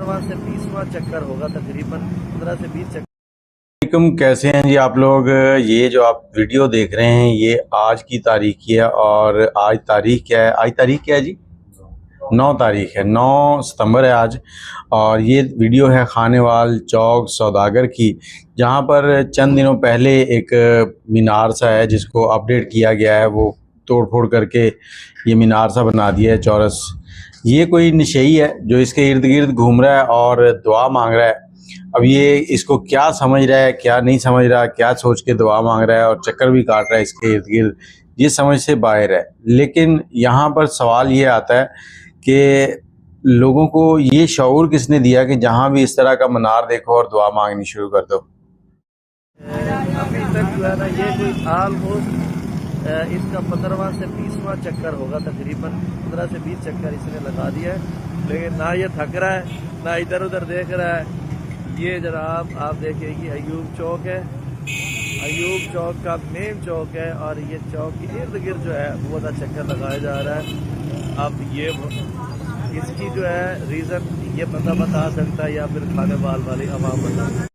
से 20वां चक्कर होगा, तकरीबन 15 से 20 चक्कर। कैसे हैं जी आप लोग। ये जो आप वीडियो देख रहे हैं ये आज की तारीख की है, और आज तारीख क्या है, आज तारीख क्या है जी, 9 तारीख है, 9 सितंबर है आज। और ये वीडियो है खानेवाल चौक सौदागर की, जहाँ पर चंद दिनों पहले एक मीनार सा है जिसको अपडेट किया गया है, वो तोड़ फोड़ करके ये मीनार सा बना दिया है चौरस। ये कोई नशेई है जो इसके इर्द गिर्द घूम रहा है और दुआ मांग रहा है। अब ये इसको क्या समझ रहा है, क्या नहीं समझ रहा, क्या सोच के दुआ मांग रहा है और चक्कर भी काट रहा है इसके इर्द गिर्द, ये समझ से बाहर है। लेकिन यहाँ पर सवाल ये आता है कि लोगों को ये शऊर किसने दिया कि जहाँ भी इस तरह का मनार देखो और दुआ मांगनी शुरू कर दो। अभी तक जो है ना ये कोई ऑलमोस्ट इसका 15वां से 20वां चक्कर होगा, तकरीबन 15 से 20 चक्कर इसने लगा दिया है। लेकिन ना ये थक रहा है ना इधर उधर देख रहा है। ये जनाब आप देखिए कि अयूब चौक है, अयूब चौक का मेन चौक है, और ये चौक के इर्द गिर्द जो है वो ज़्यादा चक्कर लगाया जा रहा है। अब ये इसकी जो है रीज़न ये बंदा बता सकता है या फिर खाने वाले अवाम बता सकता है।